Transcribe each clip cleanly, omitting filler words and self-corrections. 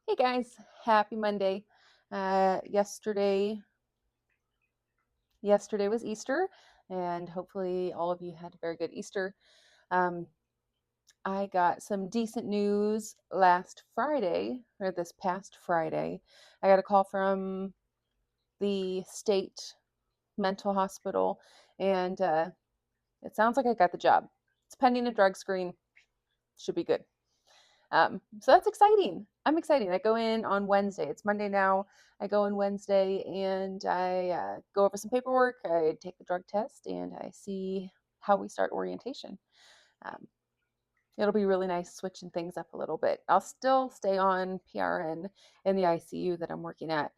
Hey guys, happy Monday. Yesterday was Easter, and hopefully all of you had a very good Easter. Um, I got some decent news last Friday, or this past Friday. I got a call from the state mental hospital, and it sounds like I got the job. It's pending a drug screen, should be good. So that's exciting. I'm excited. I go in on Wednesday. It's Monday now. I go in Wednesday and I go over some paperwork. I take the drug test and I see how we start orientation. Um, it'll be really nice switching things up a little bit. I'll still stay on PRN in the ICU that I'm working at,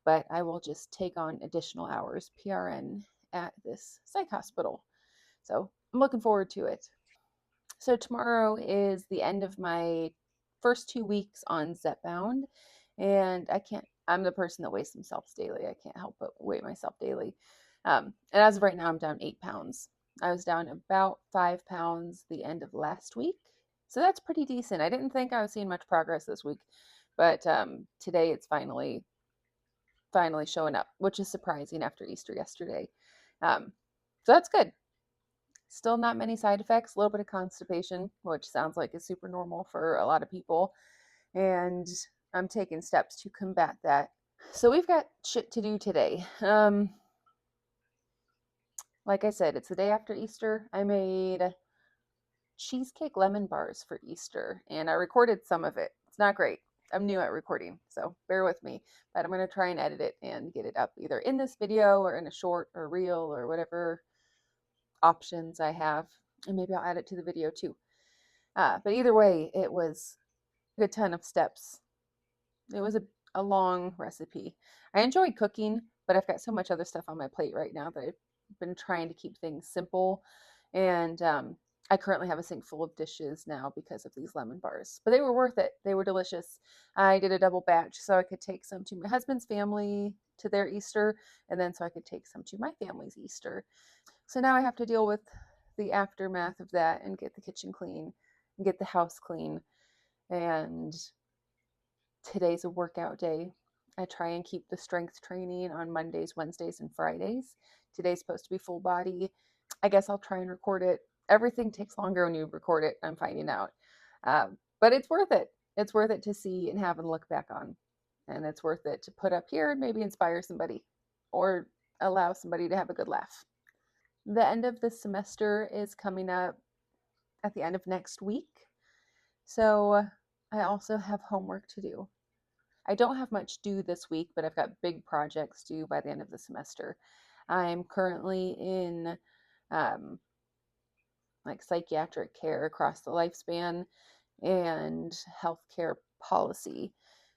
but I will just take on additional hours PRN at this psych hospital. So I'm looking forward to it. So tomorrow is the end of my first 2 weeks on Zepbound, and I'm the person that weighs themselves daily. I can't help but weigh myself daily. And as of right now, I'm down 8 pounds. I was down about 5 pounds the end of last week. So that's pretty decent. I didn't think I was seeing much progress this week, but today it's finally showing up, which is surprising after Easter yesterday. Um, so that's good. Still not many side effects, a little bit of constipation, which sounds like is super normal for a lot of people. And I'm taking steps to combat that. So we've got shit to do today. Like I said, it's the day after Easter. I made cheesecake lemon bars for Easter and I recorded some of it. It's not great. I'm new at recording, so bear with me. But I'm going to try and edit it and get it up either in this video or in a short or reel or whatever options I have. And maybe I'll add it to the video too. But either way, it was a good ton of steps. It was a long recipe. I enjoy cooking, but I've got so much other stuff on my plate right now that I've been trying to keep things simple. And I currently have a sink full of dishes now because of these lemon bars. But they were worth it. They were delicious. I did a double batch so I could take some to my husband's family to their Easter, and then so I could take some to my family's Easter. So now I have to deal with the aftermath of that and get the kitchen clean and get the house clean. And today's a workout day. I try and keep the strength training on Mondays, Wednesdays, and Fridays. Today's supposed to be full body. I guess I'll try and record it. Everything takes longer when you record it, I'm finding out. But it's worth it. It's worth it to see and have and look back on. And it's worth it to put up here and maybe inspire somebody or allow somebody to have a good laugh. The end of the semester is coming up at the end of next week. So I also have homework to do. I don't have much due this week, but I've got big projects due by the end of the semester. I'm currently in um, like psychiatric care across the lifespan and healthcare policy.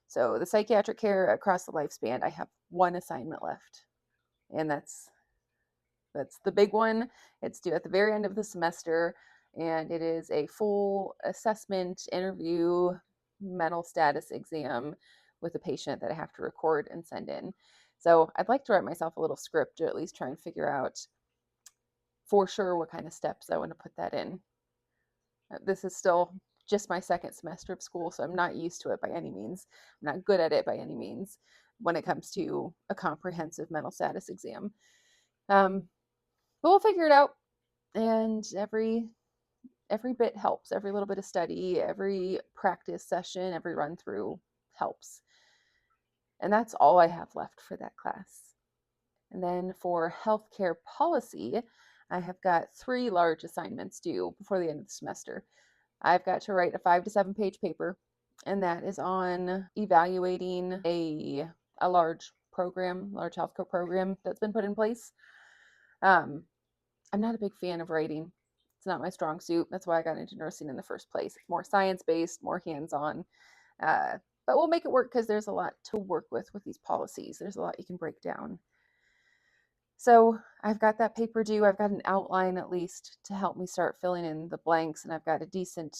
So the psychiatric care across the lifespan, I have one assignment left, and that's the big one. It's due at the very end of the semester, and it is a full assessment, interview, mental status exam with a patient that I have to record and send in. So I'd like to write myself a little script or at least try and figure out for sure what kind of steps I want to put that in. This is still just my second semester of school, so I'm not used to it by any means. I'm not good at it by any means when it comes to a comprehensive mental status exam. Um, but we'll figure it out. And every bit helps. Every little bit of study, every practice session, every run through helps. And that's all I have left for that class. And then for healthcare policy, I have got 3 large assignments due before the end of the semester. I've got to write a 5 to 7 page paper, and that is on evaluating a large healthcare program that's been put in place. Um, I'm not a big fan of writing. It's not my strong suit. That's why I got into nursing in the first place. It's more science based, more hands on. Uh, but we'll make it work because there's a lot to work with these policies. There's a lot you can break down. So I've got that paper due. I've got an outline at least to help me start filling in the blanks, and I've got a decent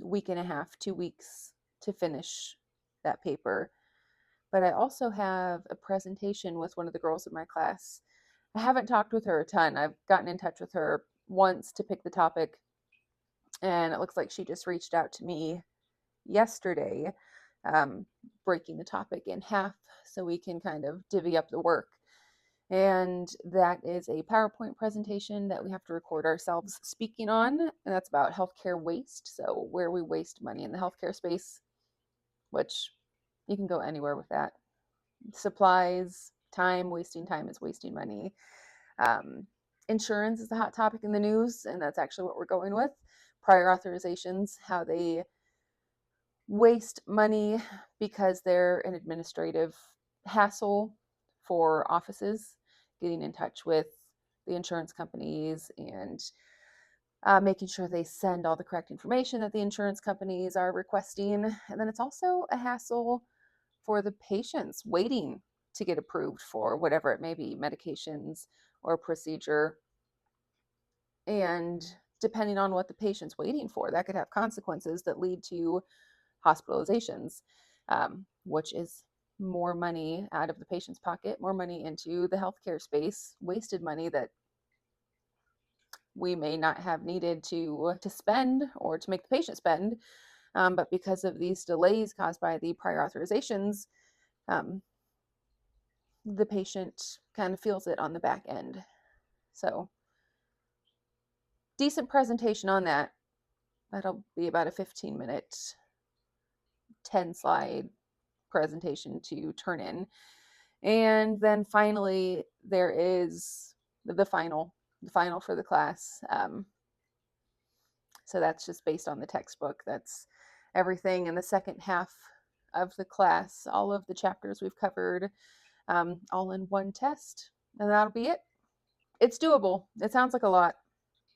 week and a half, 2 weeks to finish that paper. But I also have a presentation with one of the girls in my class. I haven't talked with her a ton. I've gotten in touch with her once to pick the topic, and it looks like she just reached out to me yesterday um, breaking the topic in half so we can kind of divvy up the work. And that is a PowerPoint presentation that we have to record ourselves speaking on. And that's about healthcare waste. So, where we waste money in the healthcare space, which you can go anywhere with that. Supplies, time, wasting time is wasting money. Um, Insurance is a hot topic in the news, and that's actually what we're going with. Prior authorizations, how they waste money because they're an administrative hassle for offices, getting in touch with the insurance companies and making sure they send all the correct information that the insurance companies are requesting. And then it's also a hassle for the patients waiting to get approved for whatever it may be, medications or procedure. And depending on what the patient's waiting for, that could have consequences that lead to hospitalizations, which is more money out of the patient's pocket, more money into the healthcare space, wasted money that we may not have needed to spend or to make the patient spend. But because of these delays caused by the prior authorizations, um, the patient kind of feels it on the back end. So, decent presentation on that. That'll be about a 15-minute, 10-slide presentation to turn in. And then finally, there is the final for the class. So that's just based on the textbook. That's everything in the second half of the class, all of the chapters we've covered, all in one test, and that'll be it. It's doable. It sounds like a lot.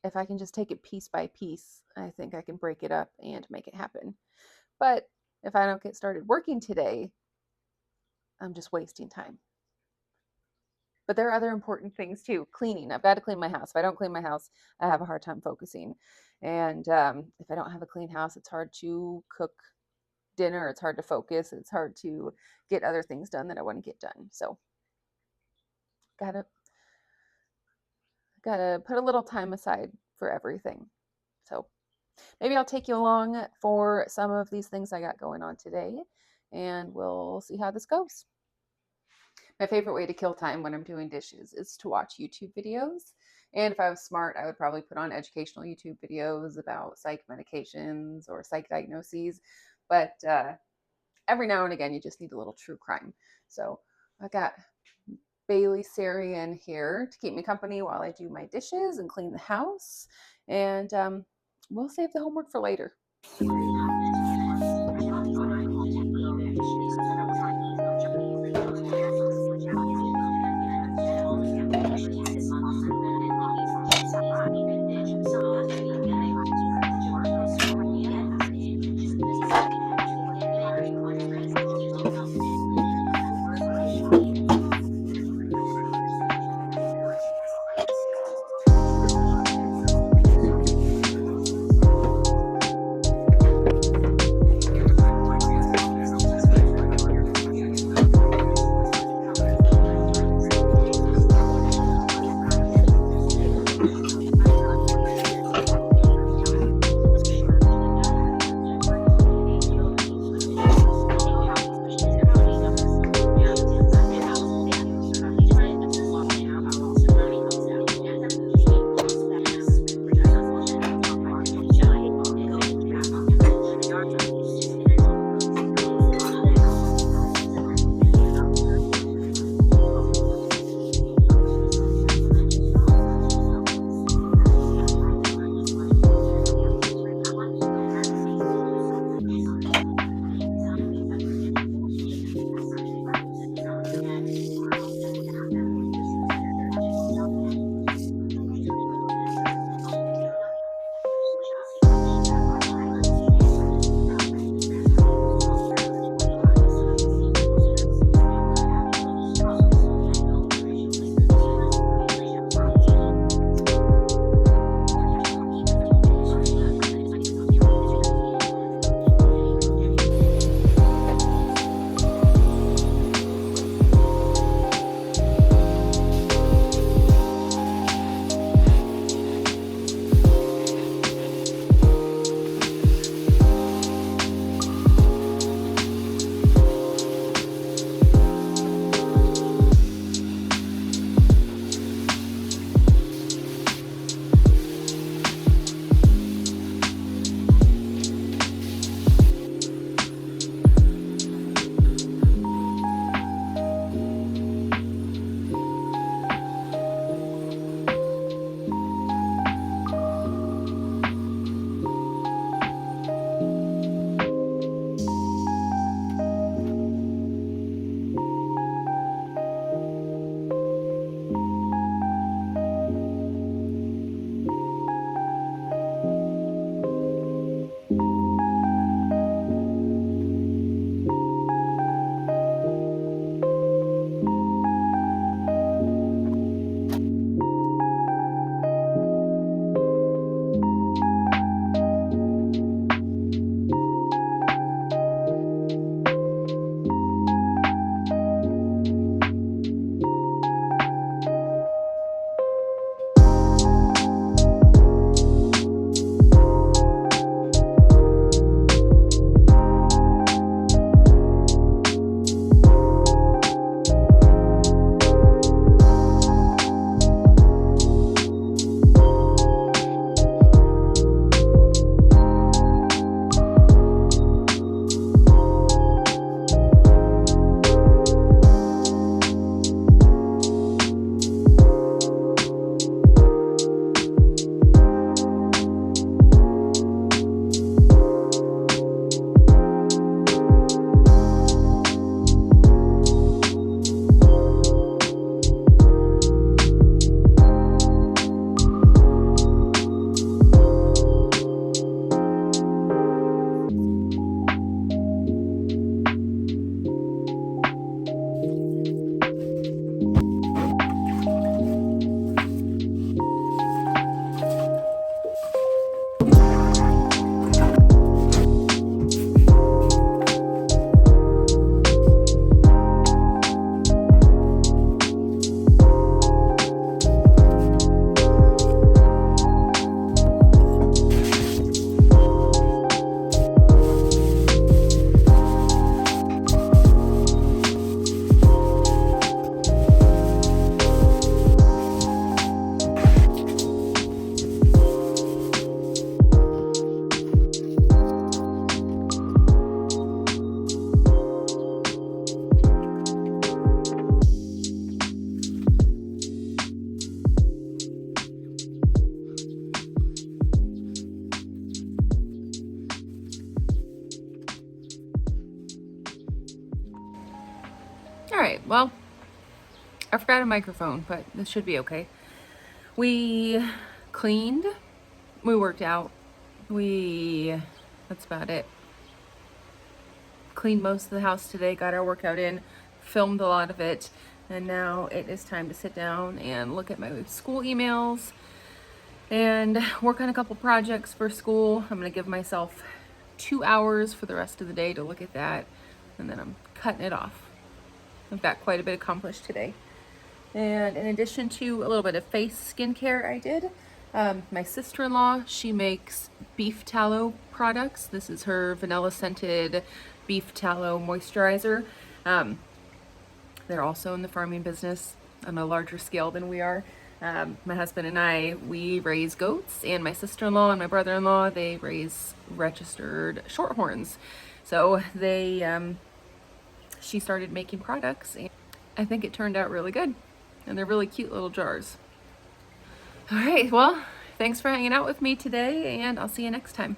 If I can just take it piece by piece, I think I can break it up and make it happen. But if I don't get started working today, I'm just wasting time. But there are other important things too. Cleaning. I've got to clean my house. If I don't clean my house, I have a hard time focusing. And if I don't have a clean house, it's hard to cook dinner. It's hard to focus. It's hard to get other things done that I want to get done. So gotta put a little time aside for everything. So maybe I'll take you along for some of these things I got going on today, and we'll see how this goes. My favorite way to kill time when I'm doing dishes is to watch YouTube videos. And if I was smart, I would probably put on educational YouTube videos about psych medications or psych diagnoses. But every now and again, you just need a little true crime. So I got Bailey Sarian here to keep me company while I do my dishes and clean the house. And we'll save the homework for later. right, well, I forgot a microphone, but this should be okay. We cleaned, we worked out, that's about it. Cleaned most of the house today, got our workout in, filmed a lot of it, and now it is time to sit down and look at my school emails and work on a couple projects for school. I'm gonna give myself 2 hours for the rest of the day to look at that, and then I'm cutting it off. I've got quite a bit accomplished today. And in addition to a little bit of face skincare I did, my sister-in-law, she makes beef tallow products. This is her vanilla scented beef tallow moisturizer. They're also in the farming business on a larger scale than we are. My husband and I, we raise goats, and my sister-in-law and my brother-in-law, they raise registered shorthorns. So she started making products, and I think it turned out really good. And they're really cute little jars. All right, well, thanks for hanging out with me today, and I'll see you next time.